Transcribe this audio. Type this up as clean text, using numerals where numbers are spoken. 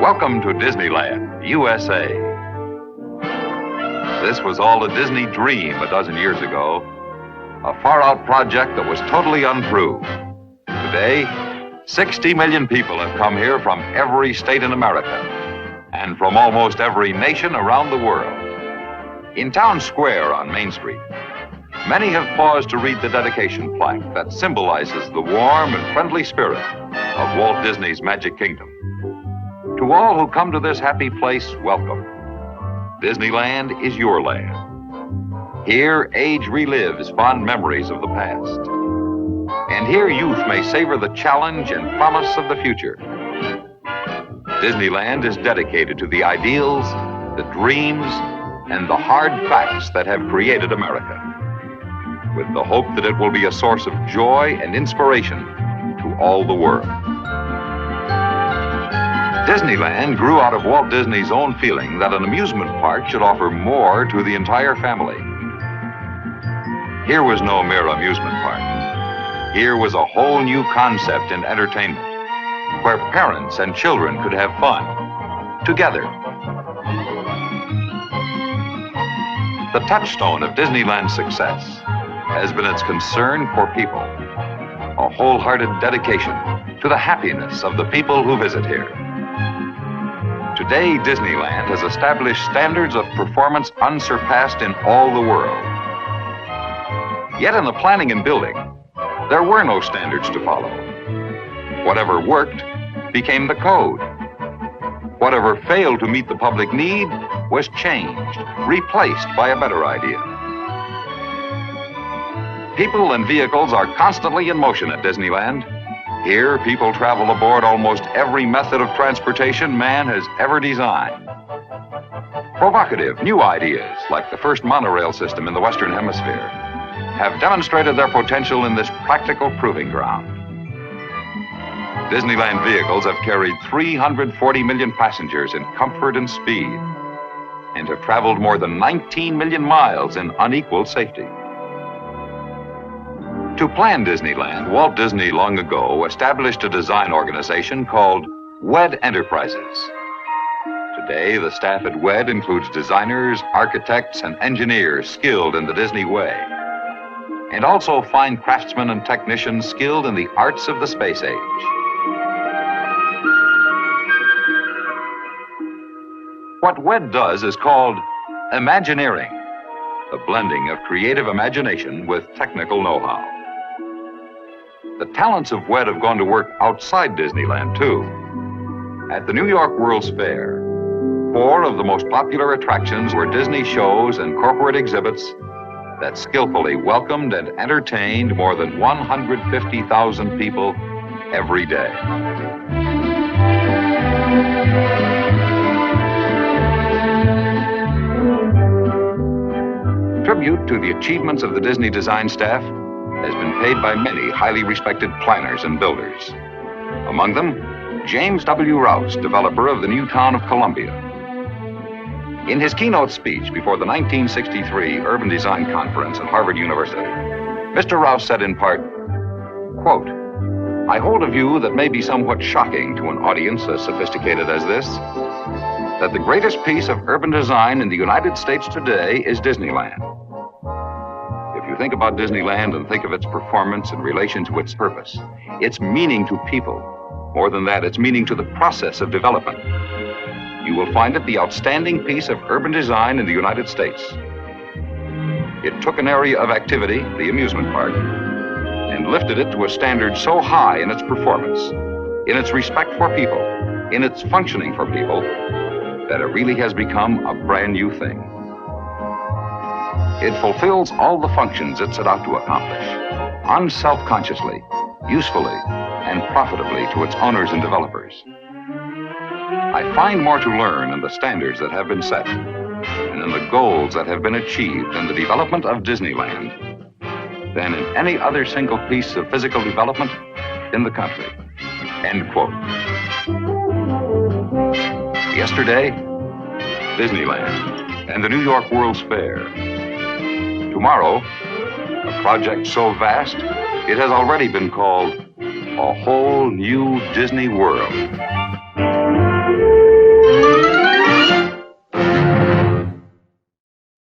Welcome to Disneyland, USA. This was all a Disney dream a dozen years ago, a far-out project that was totally untrue. Today, 60 million people have come here from every state in America and from almost every nation around the world. In Town Square on Main Street, many have paused to read the dedication plaque that symbolizes the warm and friendly spirit of Walt Disney's Magic Kingdom. To all who come to this happy place, welcome. Disneyland is your land. Here, age relives fond memories of the past. And here, youth may savor the challenge and promise of the future. Disneyland is dedicated to the ideals, the dreams, and the hard facts that have created America, with the hope that it will be a source of joy and inspiration to all the world. Disneyland grew out of Walt Disney's own feeling that an amusement park should offer more to the entire family. Here was no mere amusement park. Here was a whole new concept in entertainment, where parents and children could have fun together. The touchstone of Disneyland's success has been its concern for people, a wholehearted dedication to the happiness of the people who visit here. Today, Disneyland has established standards of performance unsurpassed in all the world. Yet in the planning and building, there were no standards to follow. Whatever worked became the code. Whatever failed to meet the public need was changed, replaced by a better idea. People and vehicles are constantly in motion at Disneyland. Here, people travel aboard almost every method of transportation man has ever designed. Provocative new ideas, like the first monorail system in the Western Hemisphere, have demonstrated their potential in this practical proving ground. Disneyland vehicles have carried 340 million passengers in comfort and speed, and have traveled more than 19 million miles in unequaled safety. To plan Disneyland, Walt Disney long ago established a design organization called WED Enterprises. Today, the staff at WED includes designers, architects, and engineers skilled in the Disney way, and also fine craftsmen and technicians skilled in the arts of the space age. What WED does is called Imagineering, the blending of creative imagination with technical know-how. The talents of WED have gone to work outside Disneyland, too. At the New York World's Fair, 4 of the most popular attractions were Disney shows and corporate exhibits that skillfully welcomed and entertained more than 150,000 people every day. Tribute to the achievements of the Disney design staff has been paid by many highly respected planners and builders. Among them, James W. Rouse, developer of the new town of Columbia. In his keynote speech before the 1963 Urban Design Conference at Harvard University, Mr. Rouse said in part, quote, "I hold a view that may be somewhat shocking to an audience as sophisticated as this, that the greatest piece of urban design in the United States today is Disneyland. If you think about Disneyland and think of its performance in relation to its purpose, its meaning to people, more than that, its meaning to the process of development, you will find it the outstanding piece of urban design in the United States. It took an area of activity, the amusement park, and lifted it to a standard so high in its performance, in its respect for people, in its functioning for people, that it really has become a brand new thing. It fulfills all the functions it set out to accomplish, unself-consciously, usefully, and profitably to its owners and developers. I find more to learn in the standards that have been set and in the goals that have been achieved in the development of Disneyland than in any other single piece of physical development in the country." End quote. Yesterday, Disneyland and the New York World's Fair. Tomorrow, a project so vast, it has already been called a whole new Disney world.